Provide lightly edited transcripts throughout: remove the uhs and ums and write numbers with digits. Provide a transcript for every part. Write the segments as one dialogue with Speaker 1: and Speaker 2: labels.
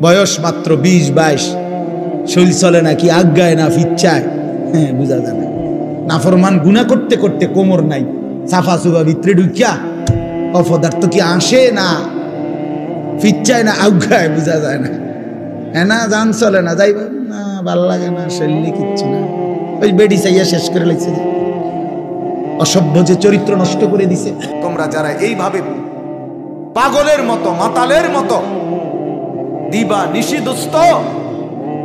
Speaker 1: বয়স মাত্র 20-22, শরীর চলে নাকি আজ্ঞায় না ফিচ্ছায়, হ্যাঁ বুঝা যায় না। নাফরমান গুনাহ করতে করতে কোমর নাই, সাফা সুফা ভিতরে ঢুকিয়া অপদার্থ কি আসে না ফিচ্ছায় না আজ্ঞায়, বুঝা যায় না। হ্যাঁ না, জান চলে না, যাইব না, ভাল লাগে না, শরীরে কিচ্ছু না, ওই বেডি চাইয়া শেষ করে লাগছে। অসভ্য যে চরিত্র নষ্ট করে দিছে। তোমরা যারা এইভাবে পাগলের মতো মাতালের মতো দিবা নিষিদ্ধ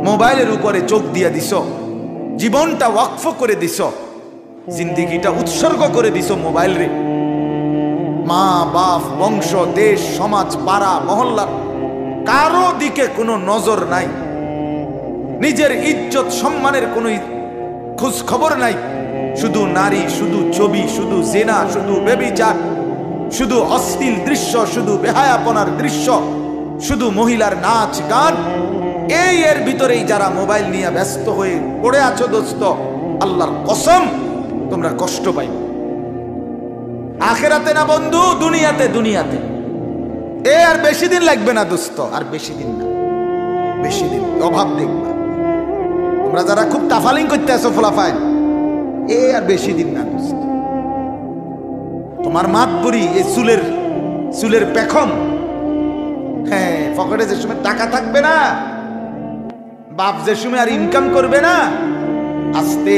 Speaker 1: মোবাইলের উপরে চোখ দিয়া দিছ, জীবনটা ওয়াকফ করে দিছ, জিন্দিগিটা উৎসর্গ করে দিছ মোবাইল রে, মা বাপ বংশ দেশ সমাজ পাড়া মহল্লা কারো দিকে কোনো নজর নাই, নিজের ইজ্জত সম্মানের কোনো খোঁজ খবর নাই, শুধু নারী, শুধু ছবি, শুধু জেনা, শুধু ব্যভিচার, শুধু অশ্লীল দৃশ্য, শুধু বেহায়াপনার দৃশ্য, শুধু মহিলার নাচ গান। এই এর ভিতরেই যারা মোবাইল নিয়ে ব্যস্ত হয়ে পড়ে আছো দোস্ত, আল্লাহর কসম তোমরা কষ্ট পাইবে। আখেরাতে না বন্ধু, দুনিয়াতে। দুনিয়াতে এ আর বেশি দিন লাগবে না দোস্ত, আর বেশি দিন না, বেশি দিন অভাব দেখবা। তোমরা যারা খুব তাফালিং করতে আছো ফলাফাইল, এ আর বেশি দিন না দোস্ত। তোমার মাতবুরি এই চুলের পেখম, হ্যাঁ পকেটে যে সময় টাকা থাকবে না, বাপ যে সময় আর ইনকাম করবে না, আস্তে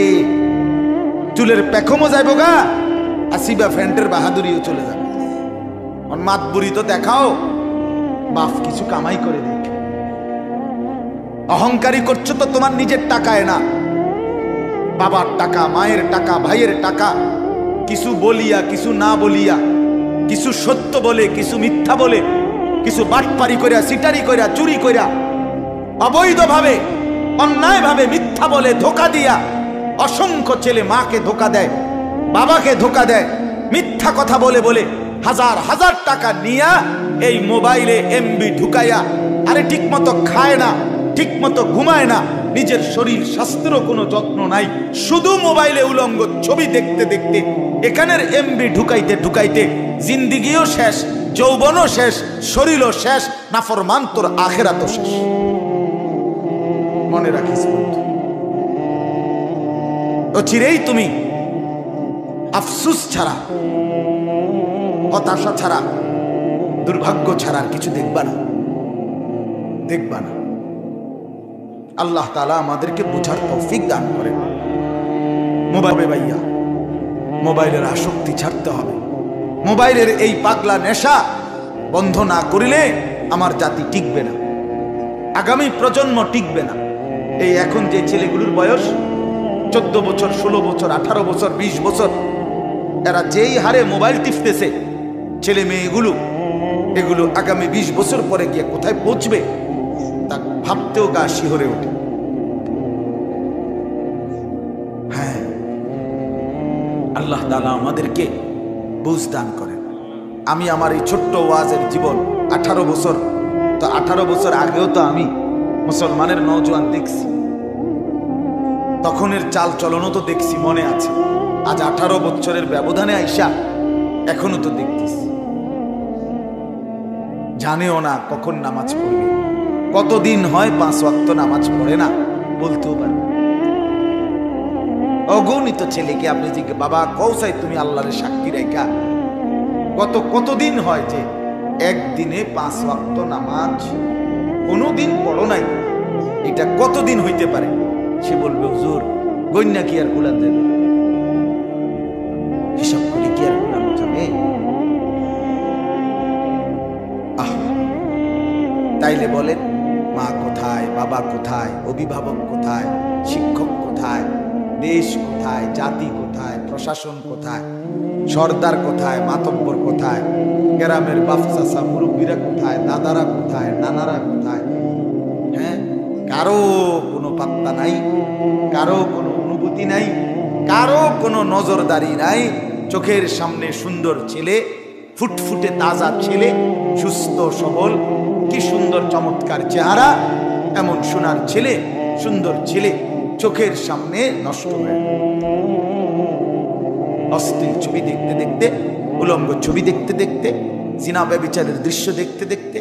Speaker 1: চুলের পেখমও যাইব গা, আসিবা ফ্যান্টের বাহাদুরিও চলে যাবে। মাতবুরি তো দেখাও, বাপ কিছু কামাই করে দেখ। অহংকারী করছো তো তোমার নিজের টাকায় না, বাবার টাকা, মায়ের টাকা, ভাইয়ের টাকা, কিছু বলিয়া কিছু না বলিয়া, কিছু সত্য বলে কিছু মিথ্যা বলে, কিছু বাটপারি কইরা সিটারি কইরা চুরি কইরা অবৈধভাবে অন্যায়ভাবে মিথ্যা বলে ধোকা দিয়া অসংখ্য ছেলে মাকে ধোকা দেয়, বাবাকে ধোকা দেয়, মিথ্যা কথা বলে বলে হাজার হাজার টাকা নিয়া এই মোবাইলে এমবি ঢুকাইয়া, আরে ঠিক মতো খায় না, ঠিক মতো ঘুমায় না, নিজের শরীর স্বাস্থ্যেরও কোনো যত্ন নাই, শুধু মোবাইলে উলঙ্গ ছবি দেখতে দেখতে এখানের এমবি ঢুকাইতে ঢুকাইতে জিন্দিগিও শেষ, যৌবনও শেষ, শরীরও শেষ, নাফরমান তোর আখেরাতও শেষ। মনে রাখিস বন্ধু, ও চিরেই তুমি আফসুস ছাড়া, হতাশা ছাড়া, দুর্ভাগ্য ছাড়া আর কিছু দেখবা না, দেখবা না। আল্লাহ তাআলা আমাদেরকে বুঝার তৌফিক দান করেন। মোবাইলের আসক্তি ছাড়তে হবে। মোবাইলের এই পাগলা নেশা বন্ধ না করিলে আমার জাতি টিকবে না, আগামী প্রজন্ম টিকবে না। এই এখন যে ছেলেগুলোর বয়স 14 বছর, 16 বছর, 18 বছর, 20 বছর, এরা যেই হারে মোবাইল টিপতেছে, ছেলে মেয়েগুলো এগুলো আগামী 20 বছর পরে গিয়ে কোথায় পৌঁছবে তা ভাবতেও গা শিহরে ওঠে। হ্যাঁ, আল্লাহ তাআলা আমাদেরকে বুঝ দান করেন। আমি আমার এই ছোট্ট ওয়াজের জীবন 18 বছর, তো 18 বছর আগেও তো আমি মুসলমানের নওজোয়ান দেখছি, তখনের চাল চলনও তো দেখছি, মনে আছে। আজ 18 বছরের ব্যবধানে আইসা এখনো তো দেখতেছি। জানেও না কখন নামাজ পড়বে, কতদিন হয় 5 ওয়াক্ত নামাজ পড়ে না, বলতেও পারবে। অগণিত ছেলেকে আপনি জিজ্ঞে, বাবা কৌসাই তুমি আল্লাহর সাক্ষী রেখা কতদিন হয় যে একদিনে 5 ওয়াক্ত নামাজ কোনোদিন পড়ো নাই, এটা কতদিন হইতে পারে? সে বলবে হুজুর গন্যা কি আর কুলান যাবে, হিসাব করে কি আর কুলানো যাবে? তাইলে বলেন, মা কোথায়, বাবা কোথায়, অভিভাবক কোথায়, শিক্ষক কোথায়, দেশ কোথায়, জাতি কোথায়, প্রশাসন কোথায়, সর্দার কোথায়, মাতব্বর কোথায়, গ্রামের বাপ চাচা মুরব্বীরা কোথায়, দাদারা কোথায়, নানারা কোথায়? হ্যাঁ, কারো কোনো পাত্তা নাই, কারো কোনো অনুভূতি নাই, কারো কোনো নজরদারি নাই। চোখের সামনে সুন্দর ছেলে, ফুটফুটে তাজা ছেলে, সুস্থ সবল, কি সুন্দর চমৎকার চেহারা, এমন সোনার ছেলে, সুন্দর ছেলে চোখের সামনে নষ্ট হয়ে, অশ্লীল ছবি দেখতে দেখতে, উলঙ্গ ছবি দেখতে দেখতে, জিনা ব্যভিচারের দৃশ্য দেখতে দেখতে,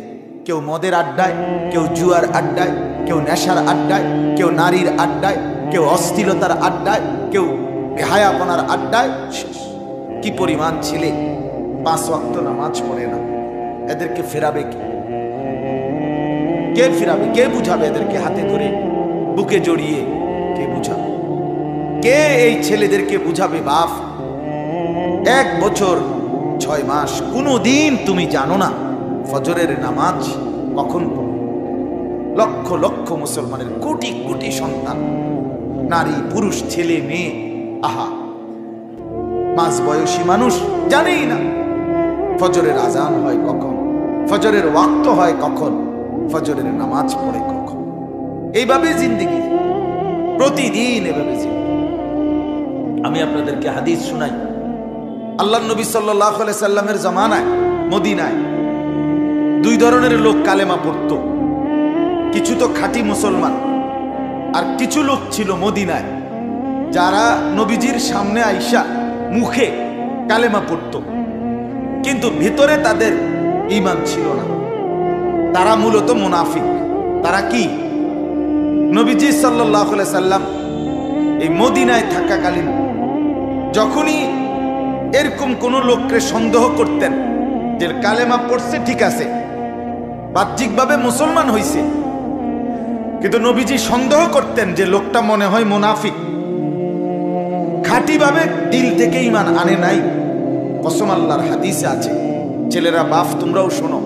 Speaker 1: কেউ মদের আড্ডায়, কেউ জুয়ার আড্ডায়, কেউ নেশার আড্ডায়, কেউ নারীর আড্ডায়, কেউ অশ্লীলতার আড্ডায়, কেউ বেহায়াপনার আড্ডায়। কি পরিমাণ ছেলে 5 ওয়াক্ত নামাজ পড়ে না, এদেরকে ফেরাবে কে? কে ফেরাবে? কে বুঝাবে এদেরকে? হাতে ধরে বুকে জড়িয়ে কে বুঝাবে? কে এই ছেলেদেরকে বুঝাবে? বাপ 1 বছর 6 মাস কোনো দিন তুমি জানো না ফজরের নামাজ কখন পড়ো? লক্ষ লক্ষ মুসলমানের কোটি কোটি সন্তান, নারী পুরুষ ছেলে মেয়ে, আহা মাঝ বয়সী মানুষ জানেই না ফজরের আজান হয় কখন, ফজরের ওয়াক্ত হয় কখন, ফজরের নামাজ পড়ে কখন। এইভাবে জিন্দেগি, প্রতিদিন এভাবে জিন্দেগি। আমি আপনাদেরকে হাদিস শুনাই। আল্লাহ নবী সাল্লাল্লাহু আলাইহি সাল্লামের জামানায় মদিনায় 2 ধরনের লোক কালেমা পড়ত। কিছু তো খাঁটি মুসলমান, আর কিছু লোক ছিল মদিনায় যারা নবীজির সামনে আইসা মুখে কালেমা পড়ত, কিন্তু ভিতরে তাদের ঈমান ছিল না। তারা মূলত মুনাফিক। তারা কি? নবীজি সাল্লাল্লাহু আলাইহি সাল্লাম এই মদিনায় থাকাকালীন যখনই এরকম কোন লোককে সন্দেহ করতেন যে কালেমা পড়ছে ঠিক আছে, বাহ্যিকভাবে মুসলমান হইছে, কিন্তু নবীজি সন্দেহ করতেন যে লোকটা মনে হয় মুনাফিক, খাঁটিভাবে দিল থেকে ঈমান আনে নাই। কসম আল্লাহর, হাদিসে আছে। ছেলেরা বাপ তোমরাও শোনো,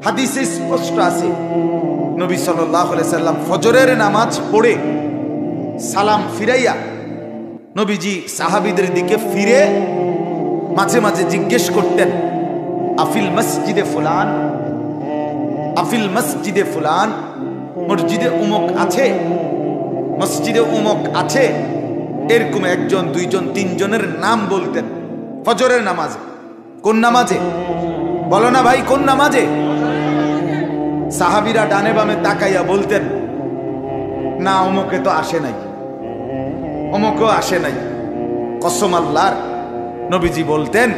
Speaker 1: হাদিসে স্পষ্ট আছে নবী সাল্লাল্লাহু আলাইহি সাল্লাম ফজরের নামাজ পড়ে সালাম ফিরাইয়া নবীজি সাহাবীদের দিকে ফিরে মাঝে মাঝে জিজ্ঞেস করতেন, আফিল মসজিদে ফুলান, আফিল মসজিদে ফুলান, মসজিদে উমুক আছে, মসজিদে উমুক আছে। এরকম 1 জন 2 জন 3 জনের নাম বলতেন ফজরের নামাজে। কোন নামাজে? বলো না ভাই, কোন নামাজে? সাহাবীরা ডানে বামে তাকাইয়া বলতেন, না অমুকে তো আসে নাই, অমুকেও আসে নাই। কসম আল্লাহর, নবীজি বলতেন,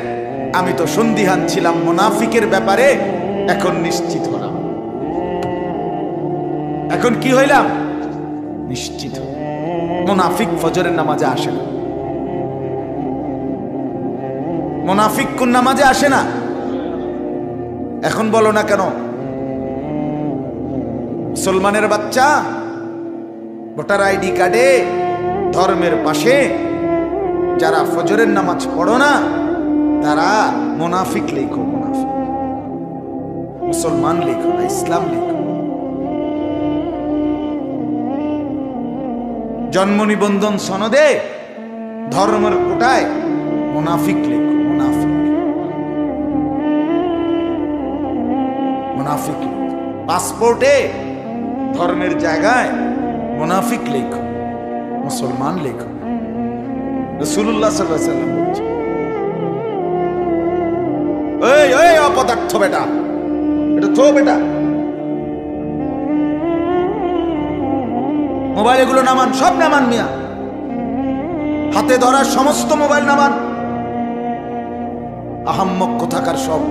Speaker 1: আমি তো সন্দিহান ছিলাম মুনাফিকের ব্যাপারে, এখন নিশ্চিত হলাম। এখন কি হইলাম? নিশ্চিত। মুনাফিক ফজরের নামাজে আসে না। মুনাফিক কোন নামাজে আসে না? এখন বলো না কেন? মুসলমানের বাচ্চা ভোটার আইডি কার্ডে ধর্মের পাশে যারা ফজরের নামাজ পড়ো না তারা মুনাফিক লেখো, মুনাফিক। মুসলমান লেখো না, ইসলাম লেখো। জন্ম নিবন্ধন সনদে ধর্মের কোটায় মুনাফিক লেখো, মুনাফিক, মুনাফিক। পাসপোর্টে ধর্মের জায়গায় মুনাফিক লেখো, মুসলমান লেখো। রাসূলুল্লাহ সাল্লাল্লাহু আলাইহি ওয়াসাল্লাম বলছে, এই এই অপদার্থ বেটা, এটা তো বেটা, মোবাইল এগুলো নামান, সব নামান মিয়া, হাতে ধরা সমস্ত মোবাইল নামান। আহাম্মক কোথাকার সব।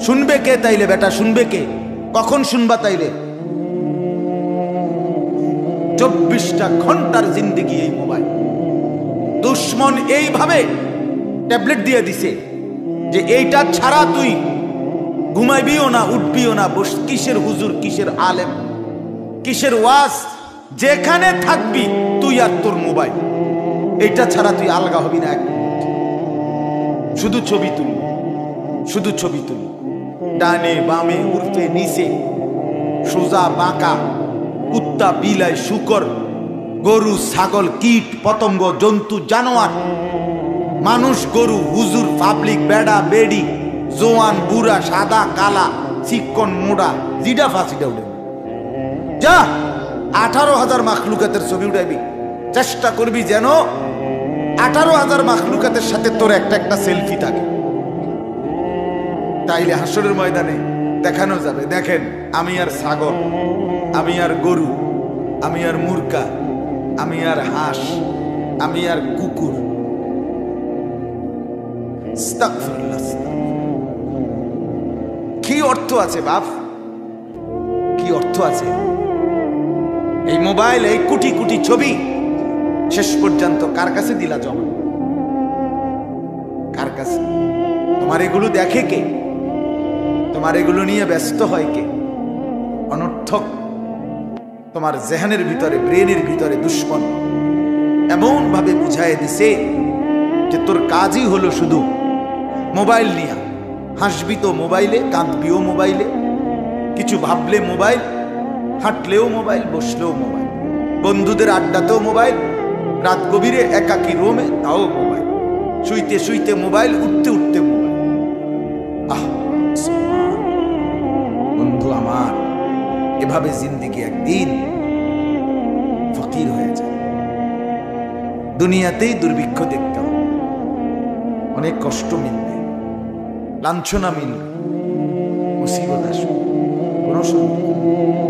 Speaker 1: শুনবে কে তাইলে বেটা? শুনবে কে? কখন শুনবা তাইলে? 24টা ঘন্টার জিন্দেগি এই মোবাইল। দুশ্মন এইভাবে ট্যাবলেট দিয়ে দিছে যে এইটা ছাড়া তুই ঘুমাইবিও না, উঠবিও না। কিসের হুজুর, কিসের আলেম, কিসের ওয়াজ, যেখানে থাকবি তুই আর তোর মোবাইল, এইটা ছাড়া তুই আলগা হবি না। শুধু ছবি তুলি, শুধু ছবি তুলি, ডানে বামে উর্ফে নিচে, সোজা বাঁকা, কুত্তা বিলাই শুকর, গরু ছাগল, কীট পতঙ্গ, জন্তু জানোয়ার, মানুষ গরু, হুজুর পাবলিক, বেড়া বেড়ি, জোয়ান বুড়া, সাদা কালা, চিকন মোড়া, জিডা ফাঁসিটা উঠে যা 18,000 মাখলুকাতের ছবি উঠাইবি। চেষ্টা করবি যেন 18,000 মাখলুকাতের সাথে তোর একটা একটা সেলফি থাকে, তাইলে হাসরের ময়দানে দেখানো যাবে, দেখেন আমি আর ছাগল, আমি আর গরু, আমি আর মুরগা, আমি আর হাঁস, আমি আর কুকুর। কি অর্থ আছে বাপ, কি অর্থ আছে? এই মোবাইল, এই কোটি কোটি ছবি শেষ পর্যন্ত কার কাছে দিলা জমা? কার কাছে? তোমার এগুলো দেখে কে? তোমার এগুলো নিয়ে ব্যস্ত হয় কে? অনর্থক তোমার জেহানের ভিতরে, ব্রেনের ভিতরে দুশ্মন এমন ভাবে বুঝাই দিছে যে তোর কাজই হলো শুধু মোবাইল নিয়ে। হাসবি তো মোবাইলে, কাঁদবিও মোবাইলে, কিছু ভাবলে মোবাইল, হাঁটলেও মোবাইল, বসলেও মোবাইল, বন্ধুদের আড্ডাতেও মোবাইল, রাত গভীরে একাকী রুমে তাও মোবাইল, শুইতে শুইতে মোবাইল, উঠতে উঠতে মোবাইল। আহ বন্ধু আমার, এভাবে জিন্দেগি একদিন ফকির হয়ে যায়। দুনিয়াতেই দুর্ভিক্ষ দেখতে হবে, অনেক কষ্ট মিলবে, লাঞ্ছনা মিলবে, মুসিবত আসবে, কোন সন্দেহ।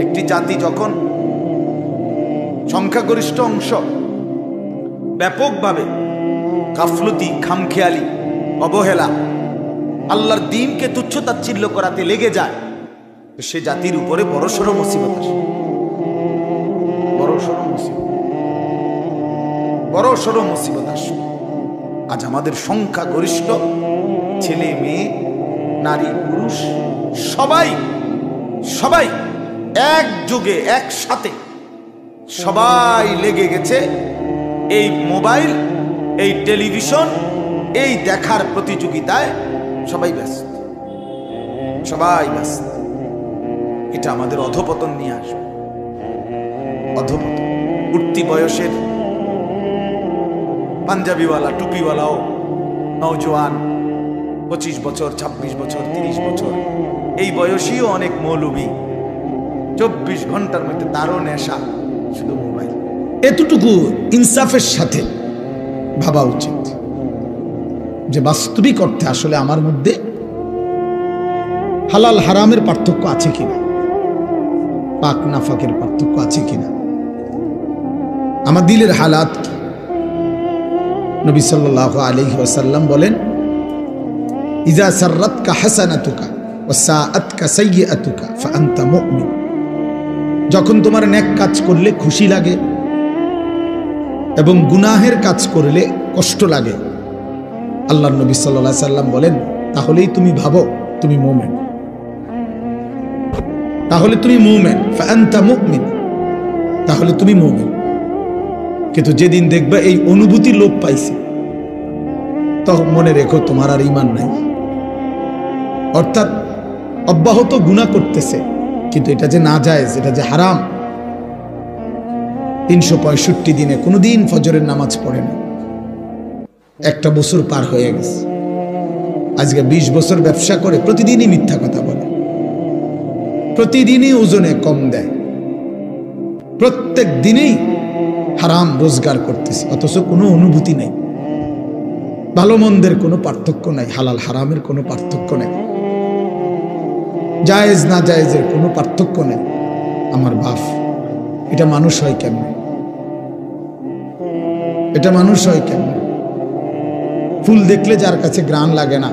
Speaker 1: একটি জাতি যখন সংখ্যাগরিষ্ঠ অংশ ব্যাপকভাবে গাফলতি, খামখেয়ালি, অবহেলা, আল্লাহর দ্বীনকে তুচ্ছ তাচ্ছিল্য করাতে লেগে যায়, সে জাতির উপরে বড়সড় মুসিবত আসে, বড়সড় মুসিবত, বড়সড় মুসিবত আসে। আজ আমাদের সংখ্যাগরিষ্ঠ ছেলে মেয়ে, নারী পুরুষ সবাই সবাই একযোগে একসাথে সবাই লেগে গেছে এই মোবাইল, এই টেলিভিশন, এই দেখার প্রতিযোগিতায়। সবাই ব্যস্ত, সবাই ব্যস্ত। এটা আমাদের অধপতন নিয়ে আসবে, অধপতন। উঠতি বয়সের পাঞ্জাবিওয়ালা, টুপিওয়ালাও নওজোয়ান, 25 বছর, 26 বছর, 30 বছর, এই বয়সীও অনেক মৌলবী, 24 ঘন্টার মধ্যে তারও নেশা শুধু মোবাইল। এতটুকু ইনসাফের সাথে ভাবা উচিত যে বাস্তবিক অর্থে আসলে আমার মধ্যে হালাল হারামের পার্থক্য আছে কিনা, পাক নাফাকের পার্থক্য আছে কিনা, আমার দিলের হালাত কি। নবী সাল্লাল্লাহু আলাইহি ওয়াসাল্লাম বলেন, ইজা সাররাতকা হাসানাতুকা ওয়া সাআতকা সাইয়্যাতুকা ফাআনতা মুমিন। যখন তোমার নেক কাজ করলে খুশি লাগে এবং গুনাহের কাজ করলে কষ্ট লাগে, আল্লাহর নবী সাল্লাল্লাহু আলাইহি সাল্লাম বলেন, তাহলেই তুমি ভাবো তুমি মুমিন, তাহলে তুমি মুমিন, ফাআনতা মুমিন, তাহলে তুমি মুমিন। কিন্তু যেদিন দেখবে এই অনুভূতি লোপ পাইছে, তখন মনে রেখো তোমার আর ঈমান নাই। অর্থাৎ অব্যাহত গুনাহ করতেছে, কিন্তু এটা যে নাজায়েজ, এটা যে হারাম। 365 দিনে কোনোদিন ফজরের নামাজ পড়ে না, একটা বছর পার হয়ে গেছে। আজকে 20 বছর ব্যবসা করে প্রতিদিনই মিথ্যা কথা বলে, প্রতিদিনই ওজনে কম দেয়, প্রত্যেক দিনেই হারাম রোজগার করতেছে, অথচ কোনো অনুভূতি নেই, ভালো মন্দের কোনো পার্থক্য নাই, হালাল হারামের কোনো পার্থক্য নেই, জায়েজ না জায়েজের কোনো পার্থক্য নেই। আমার বাপ, এটা মানুষ হয় কেমনে? এটা মানুষ হয় কেমনে? ফুল দেখলে যার কাছে ঘ্রাণ লাগে না,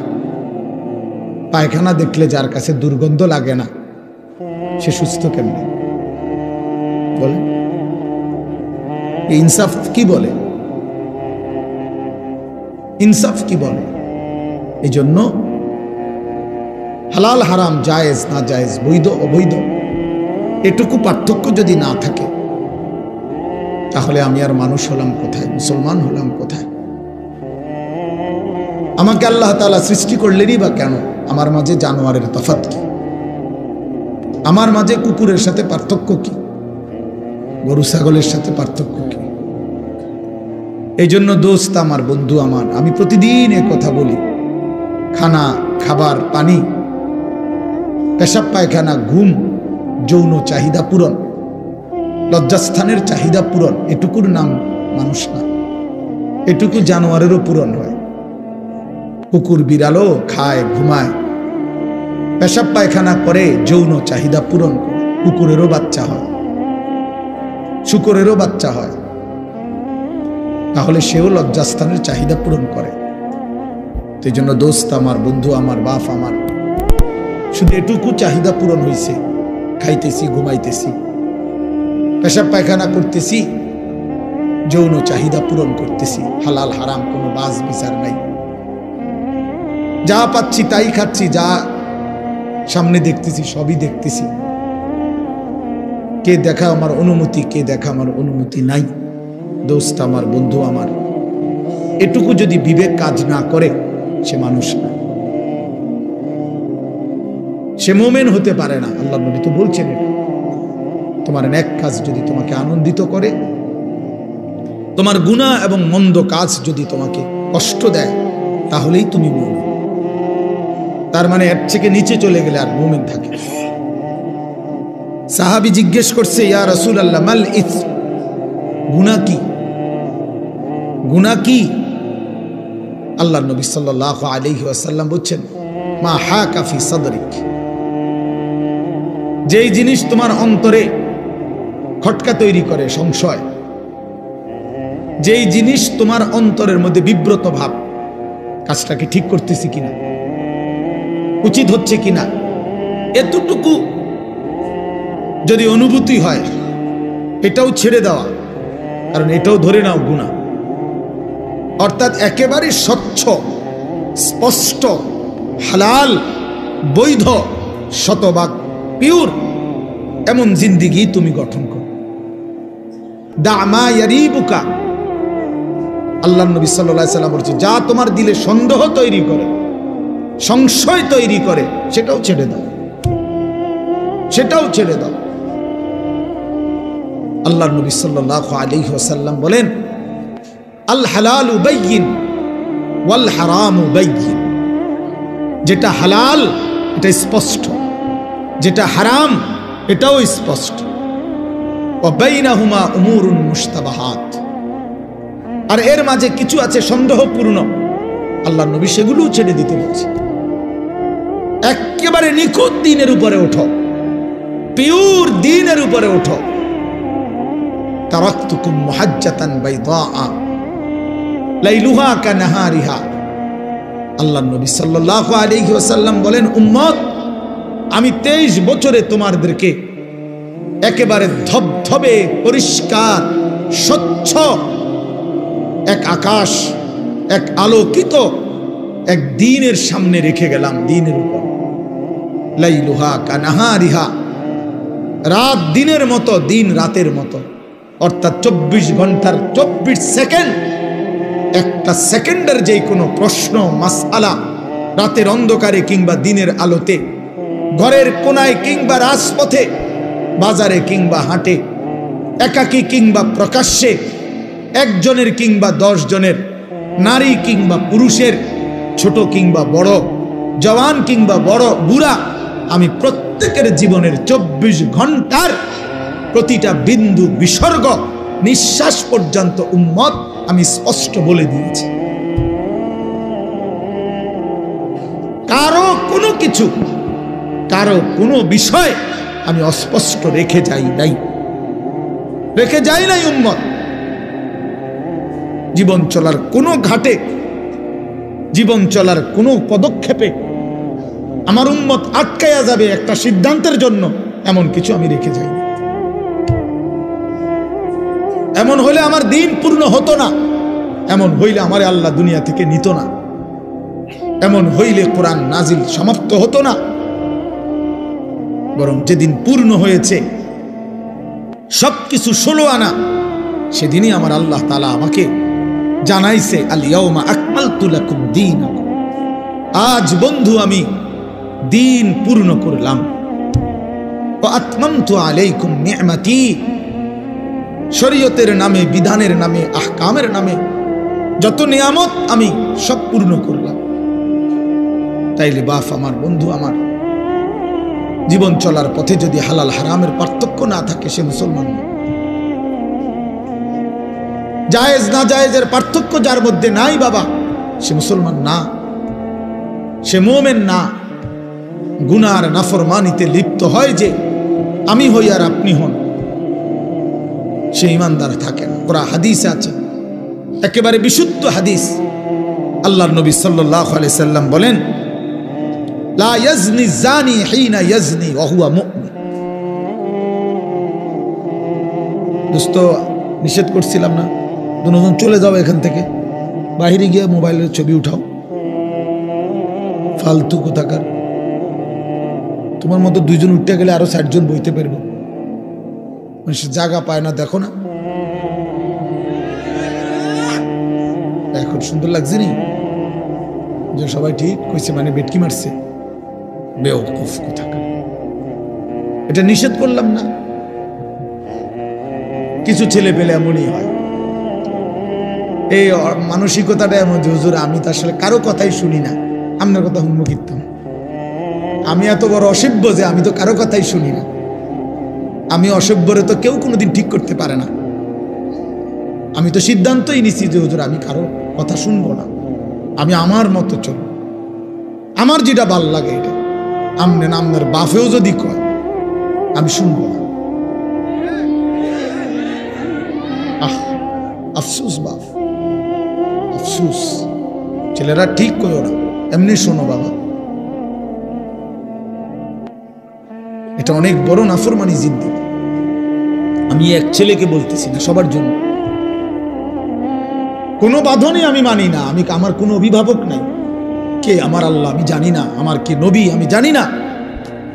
Speaker 1: পায়খানা দেখলে যার কাছে দুর্গন্ধ লাগে না, সে সুস্থ কেমনে বলে? ইনসাফ কি বলে? ইনসাফ কি বলে? এই জন্য হালাল হারাম, জায়েজ না জায়েজ, বৈধ অবৈধ, এটুকু পার্থক্য যদি না থাকে, তাহলে আমি আর মানুষ হলাম কোথায়, মুসলমান হলাম কোথায়? আমাকে আল্লাহ তাআলা সৃষ্টি করলেনই বা কেন? আমার মাঝে জানোয়ারের তফাৎ কি? আমার মাঝে কুকুরের সাথে পার্থক্য কি? গরু ছাগলের সাথে পার্থক্য কি? এই জন্য দোস্ত আমার, বন্ধু আমার, আমি প্রতিদিন এ কথা বলি, খানা, খাবার, পানি, পেশাব পায়খানা, ঘুম, যৌন চাহিদা পূরণ, লজ্জাস্থানের চাহিদা পূরণ, এটুকুর নাম মানুষ না, এটুকু জানোয়ারেরও পূরণ হয়। কুকুর বিড়ালও খায়, ঘুমায়, পেশাব পায়খানা করে, যৌন চাহিদা পূরণ করে, কুকুরেরও বাচ্চা হয়, শুকরেরও বাচ্চা হয়, তাহলে সেও লজ্জাস্থানের চাহিদা পূরণ করে। এই জন্য দোস্ত আমার, বন্ধু আমার, বাপ আমার, শুধু এটুকু চাহিদা পূরণ হয়েছে, খাইতেছি, ঘুমাইতেছি, পেশাব পায়খানা করতেছি, যৌন চাহিদা পূরণ করতেছি, হালাল হারাম কোনো বাজ বিচার নাই, যা পাচ্ছি তাই খাচ্ছি, যা সামনে দেখতেছি সবই দেখতেছি। কে দেখা আমার অনুমতি, কে দেখা আমার অনুমতি নাই, দোস্ত আমার, বন্ধু আমার, এটুকু যদি বিবেক কাজ না করে সে মানুষ না, সে মোমেন হতে পারে না। আল্লাহ নবী তো বলছেন এটা। তোমার নেক কাজ যদি তোমাকে আনন্দিত করে, তোমার গুনাহ এবং মন্দ কাজ যদি তোমাকে কষ্ট দেয়, তাহলেই তুমি মুমিন। তার মানে এর থেকে নিচে চলে গেলে আর মুমিন থাকে। সাহাবী জিজ্ঞেস করছে, ইয়া রাসূলুল্লাহ মাল ইথম, গুনাহ কি? গুনাহ কি? আল্লাহর নবী সাল্লাল্লাহু আলাইহি ওয়াসাল্লাম বলেন, মা হাকা ফি সাদরিক, যেই জিনিস তোমার অন্তরে খটকা তৈরি করে, সংশয়, যেই জিনিস তোমার অন্তরের মধ্যে বিব্রত ভাব, কাজটা কি ঠিক করতেছি কিনা, উচিত হচ্ছে কিনা, এতটুকু যদি অনুভূতি হয়, এটাও ছেড়ে দেওয়া, কারণ এটাও ধরে নাও গুনাহ। অর্থাৎ একেবারে স্বচ্ছ, স্পষ্ট, হালাল, বৈধ, শতভাগ পিওর এমন জিন্দেগি তুমি গঠন করো। দামা ইয়ারিবুকা, আল্লাহর নবী সাল্লাল্লাহু আলাইহি সাল্লাম বলেছে, যা তোমার দিলে সন্দেহ তৈরি করে, সংশয় তৈরি করে, সেটাও ছেড়ে দাও, সেটাও ছেড়ে দাও। আল্লাহর নবী সাল্লাল্লাহু আলাইহি ওয়াসাল্লাম বলেন, আল হালালু বাইয়িন ওয়াল হারামু বাইয়িন, যেটা হালাল এটা স্পষ্ট, যেটা হারাম এটাও স্পষ্ট। ওয়া বাইনাহুমা উমুরুন মুশতাবাহাত, আর এর মাঝে কিছু আছে সন্দেহপূর্ণ, আল্লাহর নবী সেগুলোও ছেড়ে দিতে বলছে। একেবারে নিখুঁত দ্বীনের উপরে ওঠো, পিওর দ্বীনের উপরে ওঠো। তারাকতুকুম মুহাজ্জাতান বাইদা লাইলুহা কানাহারিহা, আল্লাহর নবী সাল্লাল্লাহু আলাইহি ওয়াসাল্লাম বলেন, উম্মত, আমি 23 বছরে তোমাদেরকে একেবারে ধবধবে পরিষ্কার স্বচ্ছ এক আকাশ, এক আলোকিত এক দ্বীনের সামনে রেখে গেলাম, দ্বীনের উপর। লাইলুহা কানাহারিহা, রাত দিনের মতো, দিন রাতের মতো, অর্থাৎ 24 ঘন্টার 24 সেকেন্ড, একটা সেকেন্ডের যে কোনো প্রশ্ন মাসআলা, রাতের অন্ধকারে কিংবা দিনের আলোতে, ঘরের কোনায় কিংবা রাজপথে, বাজারে কিংবা হাটে, একাকী কিংবা প্রকাশ্যে, একজনের কিংবা 10 জনের, নারী কিংবা পুরুষের, ছোট কিংবা বড়, জওয়ান কিংবা বড় বুড়া, আমি প্রত্যেকের জীবনের 24 ঘন্টার প্রতিটা বিন্দু বিসর্গ, নিঃশ্বাস পর্যন্ত উম্মত আমি স্পষ্ট বলে দিয়েছি। কারো কোনো কিছু, কারো কোনো বিষয় আমি অস্পষ্ট রেখে যাই নাই, রেখে যাই নাই উম্মত। জীবন চলার কোনো ঘাটে, জীবন চলার কোনো পদক্ষেপে আমার উম্মত আটকায়া যাবে একটা সিদ্ধান্তের জন্য, এমন কিছু আমি রেখে যাই না। এমন হইলে আমার দিন পূর্ণ হতো না, এমন হইলে আমারে আল্লাহ দুনিয়া থেকে নিত না, এমন হইলে কোরআন নাজিল সমাপ্ত হতো না। বরং যেদিন পূর্ণ হয়েছে সবকিছু 16 আনা, সেদিনই আমার আল্লাহ তাআলা আমাকে জানাইছে, আল ইয়াউমা আকমালতু লাকুম দীনাকুম, আজ বন্ধু আমি দিন পূর্ণ করলাম। ওয়া আতমামতু আলাইকুম নি'মাতি, শরীয়তের নামে, বিধানের নামে, আহকামের নামে যত নিয়ামত আমি সব পূর্ণ করলাম। তাইলে বাপ আমার, বন্ধু আমার, জীবন চলার পথে যদি হালাল হারামের পার্থক্য না থাকে, সে মুসলমান না। জায়েজ না জায়েজের পার্থক্য যার মধ্যে নাই বাবা, সে মুসলমান না, সে মুমিন না। গুনার নাফরমানিতে লিপ্ত হয় যে আমি হই আর আপনি হন, সে ইমানদার থাকে না। ওরা হাদিস আছে, একেবারে বিশুদ্ধ হাদিস, আল্লাহর নবী সাল্লাল্লাহু আলাইহি সাল্লাম বলেন, লা ইয়াজনি জানি হিনা ইয়াজনি ওয়া হুয়া মুমিন। দোস্ত নিষেধ করছিলাম না, দুজন চলে যাও এখান থেকে, বাইরে গিয়ে মোবাইলের ছবি উঠাও, ফালতু কোথাকার। তোমার মতো দুইজন উঠতে গেলে আরো 60 জন বইতে পারবো, মানুষের জায়গা পায় না। দেখো না এখন সুন্দর লাগছে নি যে সবাই ঠিক কইছে, মানে বেটকি মারছে, বেওকুফ কোথাকার। এটা নিষেধ করলাম না, কিছু ছেলে পেলে এমনই হয়। এই মানসিকতাটা এমন যে হুজুর আমি তো আসলে কারো কথাই শুনি না, আপনার কথা হুম্ম কীর্তন। আমি এত বড় অসভ্য যে আমি তো কারো কথাই শুনি না। আমি অসভ্যরে তো কেউ কোনোদিন ঠিক করতে পারে না। আমি তো সিদ্ধান্তই নিছি যে হুজুর আমি কারো কথা শুনবো না, আমি আমার মতো চলব, আমার যেটা ভাল লাগে এটা। আমনে নামনের বাফেও যদি কয় আমি শুনবো না। আফসুস বাপ, আফসুস। ছেলেরা ঠিক কইও না, এমনি শোনো বাবা। এটা অনেক বড় নাফরমানি জিন্দেগি। আমি এক ছেলেকে বলতেছি না, সবার জন্য। কোনো বাঁধনে আমি মানি না, আমি আমার কোনো অভিভাবক নাই। কে আমার আল্লাহ আমি জানি না, আমার কে নবী আমি জানি না,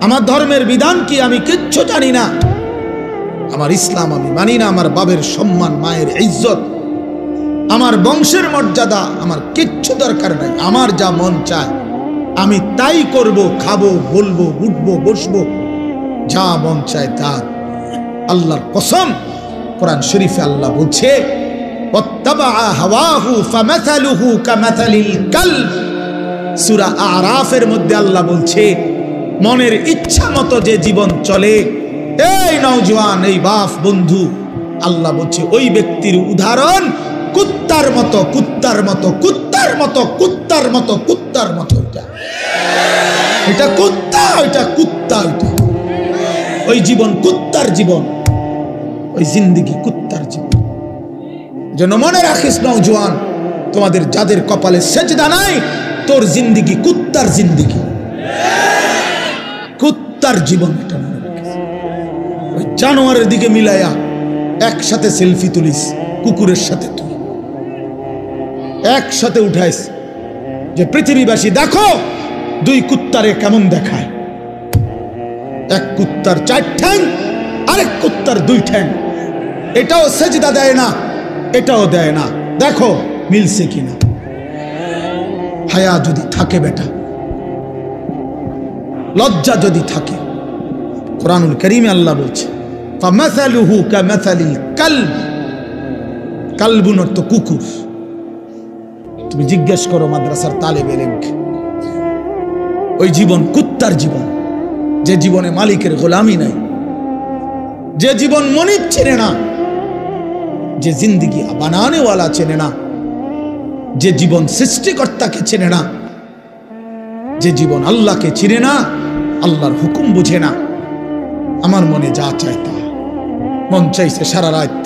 Speaker 1: আমার ধর্মের বিধান কি আমি কিচ্ছু জানি না, আমার ইসলাম আমি মানি না, আমার বাবের সম্মান, মায়ের ইজ্জত, আমার বংশের মর্যাদা আমার কিচ্ছু দরকার নাই। আমার যা মন চায় আমি তাই করব, খাবো, বলবো, উঠবো, বসবো, যা মন চায় তা। আল্লাহর কসম, কোরআন শরীফে আল্লাহ বলছে ওয়াত্তাবা হাওয়াহু ফামাসালুহু কামাসালিল কালব। সূরা আরাফের মধ্যে আল্লাহ বলছে মনের ইচ্ছা মতো যে জীবন চলে, এই নওজোয়ান, এই বাপ বন্ধু, আল্লাহ বলছে ওই ব্যক্তির উদাহরণ কুত্তার মতো, কুত্তার মতো, কুত্তার মতো, কুত্তার মতো, কুত্তার মতো। এটা কুত্তা, ওইটা কুত্তা, ওইটা ওই জীবন কুত্তার জীবন, ওই জিন্দেগি কুত্তার জীবন। যেন মনে রাখিস নওজোয়ান, তোমাদের যাদের কপালে সেজদা নাই, তোর জিন্দেগি কুত্তার জিন্দেগি, কুত্তার জীবন। এটা মনে রাখিস। ওই জানোয়ারের দিকে মিলাইয়া একসাথে সেলফি তুলিস, কুকুরের সাথে তুই একসাথে উঠাইস যে পৃথিবীবাসী দেখো দুই কুত্তারে কেমন দেখায়। এক কুত্তার 4 ঠ্যাং, আরেক কুত্তার 2 ঠ্যাং। এটাও সেজদা দেয় না, এটাও দেয় না, দেখো মিলছে কিনা। হায়া যদি থাকে বেটা, লজ্জা যদি থাকে, কোরআনুল কারীমে আল্লাহ বলছে ফামাসালুহু কামাসালিল কালব। কালবুন অর্থ কুকুর। তুমি জিজ্ঞেস করো মাদ্রাসার তালেব ইলমকে, ওই জীবন কুত্তার জীবন, যে জীবনে মালিকের গোলামি নাই, যে জীবন মনিব চেনে না, যে জিন্দেগি বানানেওয়ালা চেনে না, যে জীবন সৃষ্টিকর্তাকে চেনে না, যে জীবন আল্লাহকে চিনে না, আল্লাহর হুকুম বুঝে না। আমার মনে যা চায় তা, মন চাইছে সারা রাত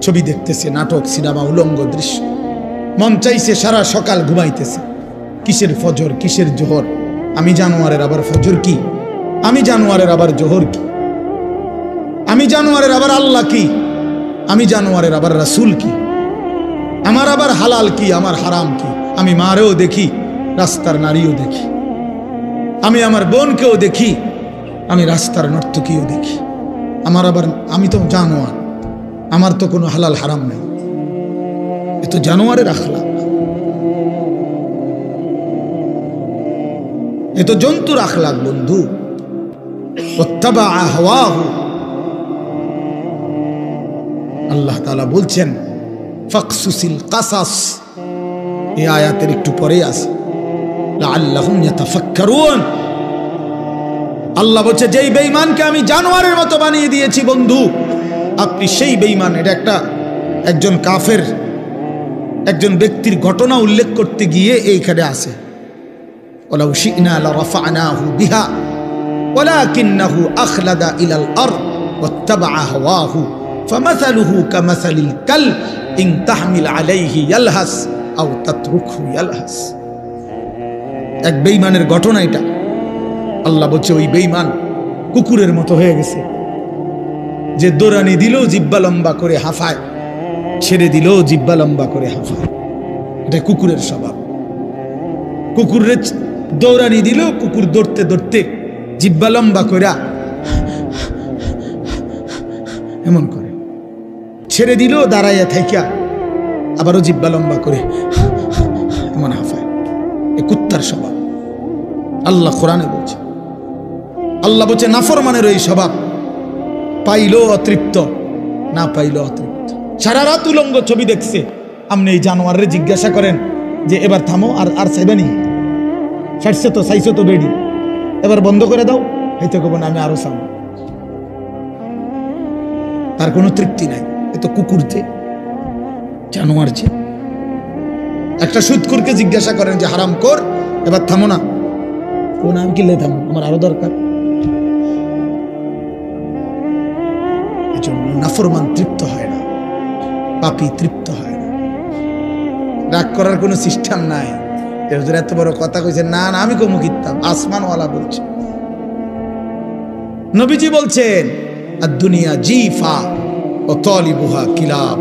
Speaker 1: ছবি দেখতেছে, নাটক, সিনেমা, উলঙ্গ দৃশ্য। মন চাইছে সারা সকাল ঘুমাইতেছে। কিসের ফজর, কিসের জোহর? আমি জানোয়ারের আবার ফজর কি? আমি জানোয়ারের আবার জোহর কি? আমি জানোয়ারের আবার আল্লাহ কি? আমি জানোয়ারের আবার রাসূল কি? আমার আবার হালাল কি, আমার হারাম কি? আমি মারেও দেখি, রাস্তার নারীও দেখি, আমি আমার বোনকেও দেখি, আমি রাস্তার নর্তকীও দেখি। আমার আবার, আমি তো জানোয়ার, আমার তো কোনো হালাল হারাম নেই। এ তো জানোয়ারের আখলাক, এ তো জন্তুর আখলাক বন্ধু। ওয়াত্তাবা হাওয়াহু, আল্লাহ তাআলা বলছেন ফাকসুসিল কাসাস। এই আয়াতের একটু পরে আছে লাআল্লাহুম ইয়াতাফাক্কারুন। আল্লাহ বলছে যেই বেঈমানকে আমি জানোয়ারের মতো বানিয়ে দিয়েছি বন্ধু, আপনি সেই বেঈমান। এটা একজন কাফের, একজন ব্যক্তির ঘটনা উল্লেখ করতে গিয়ে এইখানে আছে ওয়ালাউ শি'না লারাফা'নাহু বিহা ওয়ালাকিন্নাহু আখলাদা ইলাল আরদ ওয়াত্তাবা'a হাওয়াহু ফামাসালুহু কামাসালিল কালব ইন তাহমিল আলাইহি ইয়ালহাস আও তাতরুকহু ইয়ালহাস। এক বেঈমানের ঘটনা এটা। আল্লাহ বলছে ওই বেঈমান কুকুরের মতো হয়ে গেছে, যে দৌড়ানি দিল জিব্বা লম্বা করে হাঁফায়, ছেড়ে দিল জিব্বা লম্বা করে হাঁফায়। এটা কুকুরের স্বভাব। কুকুরের দৌড়ানি দিল, কুকুর দৌড়তে দৌড়তে জিব্বা লম্বা করে এমন করে, ছেড়ে দিল দাঁড়াইয়া থাইকা আবারও জিব্বা লম্বা করে এমন হাঁফায়। এ কুত্তার স্বভাব। আল্লাহ কোরআনে বলছে, আল্লাহ বলছে নাফরমানের এই স্বভাব, পাইলো অতৃপ্ত, না পাইলো অতৃপ্ত। সারা রাত উলঙ্গ ছবি দেখছে, আপনি এই জানোয়ারে জিজ্ঞাসা করেন যে এবার থামো, আর চাইবেনি, ছাড়ছে তো, চাইছো তো বেডি, এবার বন্ধ করে দাও, হয়তো কব না আমি আরো চাম। তার কোনো তৃপ্তি নাই। এ তো কুকুর যে, জানোয়ার যে। একটা সুদখোরকে জিজ্ঞাসা করেন যে হারাম কর, এবার থামো না, ও নাম কিনলে থামো, আমার আরো দরকার। এজন্য নাফরমান তৃপ্ত হয় না, পাপী তৃপ্ত হয় না। রাগ করার কোনো সিস্টেম নাই। এত বড় কথা কইছে, না না আমি কমু কিতাম, আসমানওয়ালা বলছে। নবীজি বলছেন দুনিয়া জিফা ও তলিবুহা কিলাব,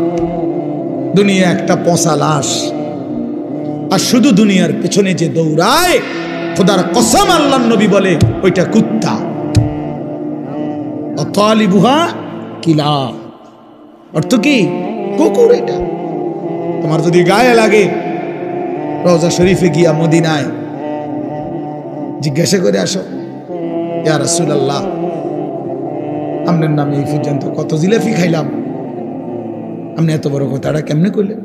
Speaker 1: দুনিয়া একটা পচা লাশ, আর শুধু দুনিয়ার পেছনে যে দৌড়ায়, খোদার কসম আল্লাহর নবী বলে ওইটা কুত্তা। ও তলিবুহা কিলাব অর্থ কি? কুকুর। এটা তোমার যদি গায়ে লাগে, রওজা শরীফে গিয়া মদিনায় জিজ্ঞাসা করে আসো, ইয়া রাসূলুল্লাহ আপনার নামে এই পর্যন্ত কত জিলাপি খাইলাম, আপনি এত বড় কথাটা কেমনে করলেন?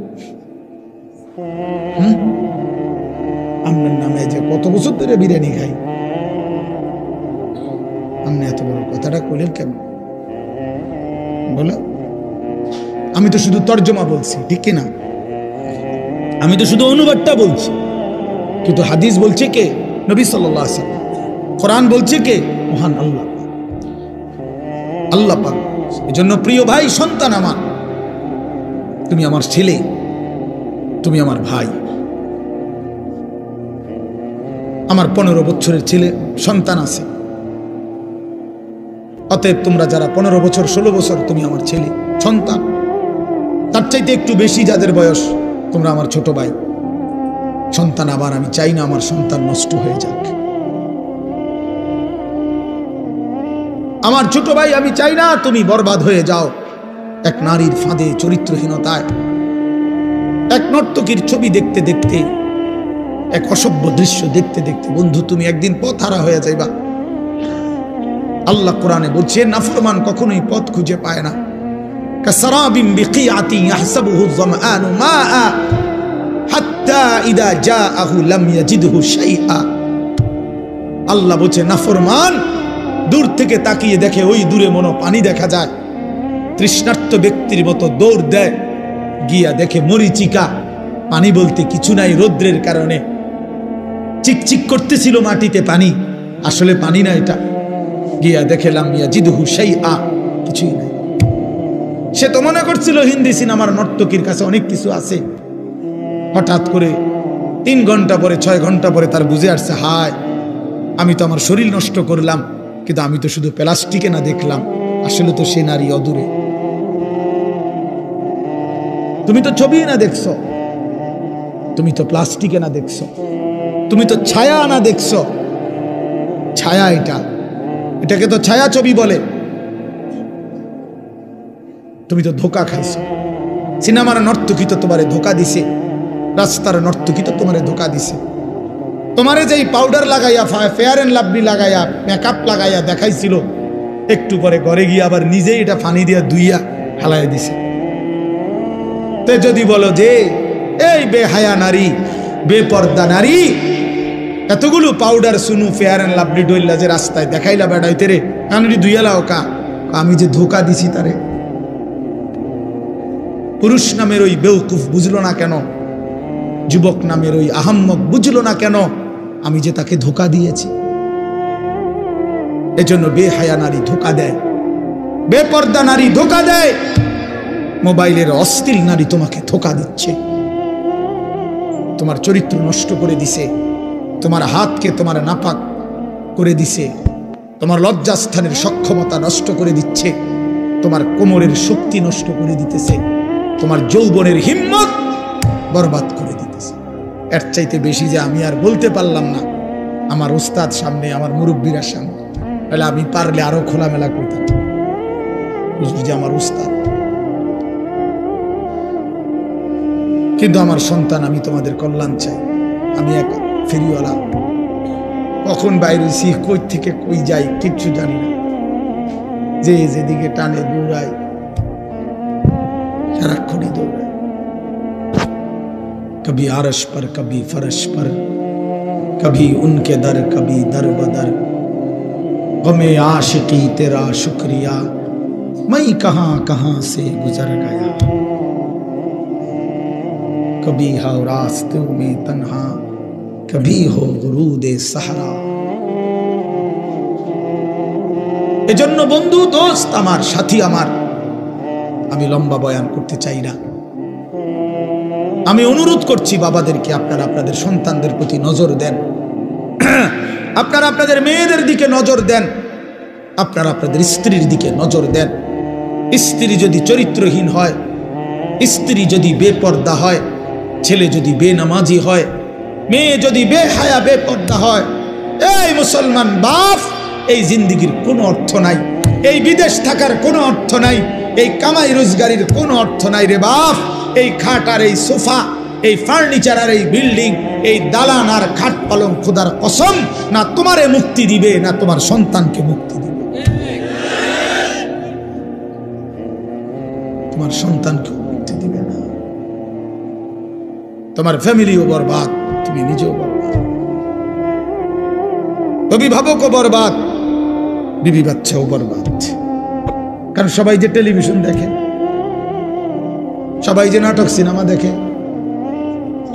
Speaker 1: আপনার নামে যে কত বছর ধরে বিরিয়ানি খাই, আপনি এত বড় কথাটা করলেন কেমন? বলো, আমি তো শুধু তর্জমা বলছি, ঠিক কিনা? আমি তো শুধু অনুবাদটা বলছি, কিন্তু হাদিস বলছে কে? নবী সাল্লাল্লাহু আলাইহি ওয়াসাল্লাম। কোরআন বলছে কে? মহান আল্লাহ, আল্লাহ পাক। এজন্য প্রিয় ভাই, সন্তান আমার, তুমি আমার ছেলে, তুমি আমার ভাই। আমার 15 বছরের ছেলে সন্তান আছে, অতএব তোমরা যারা 15 বছর 16 বছর, তুমি আমার ছেলে সন্তান। তার চাইতে একটু বেশি যাদের বয়স, তোমরা আমার ছোট ভাই সন্তান। আবার আমি চাই না আমার সন্তান নষ্ট হয়ে যাক। আমার ছোট ভাই, আমি চাই না তুমি বরবাদ হয়ে যাও এক নারীর ফাঁদে, চরিত্রহীনতায়, এক নর্তকীর ছবি দেখতে দেখতে, এক অসভ্য দৃশ্য দেখতে দেখতে। বন্ধু, তুমি একদিন পথ হারা হয়ে যাইবা। আল্লাহ কোরআনে বলছে নাফরমান কখনোই পথ খুঁজে পায় না। কাসারাবিন বিকিআতিন ইয়াহসাবুহু যামআনু মাআ হাত্তা ইযা জাআহু লাম ইয়াজিদহু শাইআ। আল্লাহ বলছে নাফরমান দূর থেকে তাকিয়ে দেখে, ওই দূরে মনে পানি দেখা যায়, তৃষ্ণার্ত ব্যক্তির মতো দৌড় দেয়, গিয়া দেখে মরিচিকা, পানি বলতে কিছু নাই। রৌদ্রের কারণে চিকচিক করতেছিল মাটিতে পানি, আসলে পানি না এটা। গিয়া দেখে লাম ইয়াজিদহু শাইআ, কিছুই নাই। সে তো মনে করছিল হিন্দি সিনেমার নর্তকীর কাছে অনেক কিছু আছে। হঠাৎ করে 3 ঘন্টা পরে, 6 ঘন্টা পরে তার বুঝে আসছে, হায় আমি তো আমার শরীর নষ্ট করলাম, কিন্তু আমি তো শুধু প্লাস্টিকে না দেখলাম, আসলে তো সে নারী অদূরে। তুমি তো ছবি না দেখছো, তুমি তো প্লাস্টিকে না দেখছো, তুমি তো ছায়া না দেখছো। ছায়া এটাকে তো ছায়া ছবি বলে। তুমি তো ধোকা খাইছো। সিনেমার নর্তকী তো তোমারে ধোকা দিছে, রাস্তার নর্তকী তো তোমারে ধোকা দিছে। তোমারে যেই পাউডার লাগাইয়া, ফেয়ার এন্ড লাভলি লাগাইয়া, মেকআপ লাগাইয়া দেখাইছিল, একটু পরে ঘরে গিয়ে আবার নিজেই এটা পানি দিয়া ধুইয়া হালাইয়া দিছে। তে যদি বলো যে এই বেহায়া নারী, বেপর্দা নারী, এতগুলো পাউডার সুনু ফেয়ার এন্ড লাভলি ডইলা যে রাস্তায় দেখাইলা বেড়াইতে রে, কানুরি ধুইয়ালাও কা, আমি যে ধোকা দিছি তারে। পুরুষ নামের ওই বেউকুফ বুঝলো না কেন? যুবক নামের ওই আহাম্মক বুঝলো না কেন? আমি যে তাকে ধোকা দিয়েছি। এজন্য বেহায়া নারী ধোকা দেয়, বেপর্দা নারী ধোকা দেয়, মোবাইলের অশ্লীল নারী তোমাকে ধোকা দিচ্ছে, তোমার চরিত্র নষ্ট করে দিছে, তোমার হাতকে তোমার নাপাক করে দিছে, তোমার লজ্জাস্থানের সক্ষমতা নষ্ট করে দিচ্ছে, তোমার কোমরের শক্তি নষ্ট করে দিতেছে, তোমার যৌবনের হিম্মত বরবাদ করে দিতেছে। এর চাইতে বেশি যে আমি আর বলতে পারলাম না আমার উস্তাদ সামনে, আমার মুরব্বীরা সামনে, তাহলে আমি পারলে আরো খোলামেলা করতাম। হুজুর যে আমার উস্তাদ। কিন্তু আমার সন্তান, আমি তোমাদের কল্যাণ চাই। আমি এক ফেরিওয়ালা, কখন বাইরে কই থেকে কই যাই কিচ্ছু জানি না, যে যেদিকে টানে দৌড়াই, সারাক্ষণই দৌড়াই, कभी आरश पर कभी फरश पर, कभी उनके दर कभी दर बदर, गमे आशिकी तेरा शुक्रिया, मैं कहां कहां से गुजर गया, कभी हो रास्तों में तन्हा, कभी हो गुरूदे सहरा। এজন্য বন্ধু, দোস্ত আমার, সাথী আমার, আমি লম্বা বয়ান করতে চাই না। আমি অনুরোধ করছি বাবাদেরকে, আপনারা আপনাদের সন্তানদের প্রতি নজর দেন, আপনারা আপনাদের মেয়েদের দিকে নজর দেন, আপনারা আপনাদের স্ত্রীর দিকে নজর দেন। স্ত্রী যদি চরিত্রহীন হয়, স্ত্রী যদি বেপর্দা হয়, ছেলে যদি বেনামাজি হয়, মেয়ে যদি বেহায়া বেপর্দা হয়, এই মুসলমান বাপ, এই জিন্দেগির কোনো অর্থ নাই, এই বিদেশ থাকার কোনো অর্থ নাই, এই কামাই রোজগারির কোনো অর্থ নাই রে বাপ। এই খাট আর এই সোফা, এই ফার্নিচার আর এই বিল্ডিং, এই দালান আর খাট পালং, খোদার কসম, না তোমারে মুক্তি দিবে না তোমার সন্তানকে মুক্তি দিবে। তোমার সন্তানকে মুক্তি দিবে না, তোমার ফ্যামিলিও বরবাদ, তুমি নিজেও বরবাদ, অভিভাবকও বরবাদ, বিবি বাচ্চাও বরবাদ। কারণ সবাই যে টেলিভিশন দেখে, সবাই যে নাটক সিনেমা দেখে,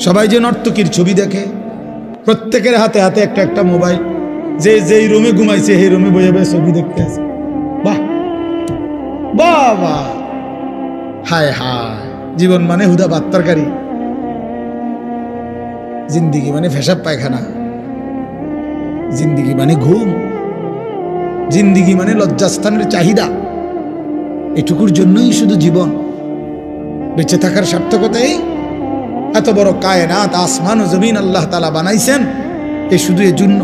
Speaker 1: সবাই যে নর্তকীর ছবি দেখে, প্রত্যেকের হাতে হাতে একটা একটা মোবাইল, যে যেই রুমে ঘুমাইছে সেই রুমে বসে বসে ছবি দেখতে আছে। বাহ বাবা, হায় হায়, জীবন মানে হুদা ভাত তরকারি, জিন্দিগি মানে পেশাব পায়খানা, জিন্দিগি মানে ঘুম, জিন্দিগি মানে লজ্জাস্থানের চাহিদা। এটুকুর জন্যই শুধু জীবন, বেঁচে থাকার সার্থকতাই। এত বড় কায়নাত, আসমান ও জমিন আল্লাহ তাআলা বানাইছেন এই শুধু এর জন্য।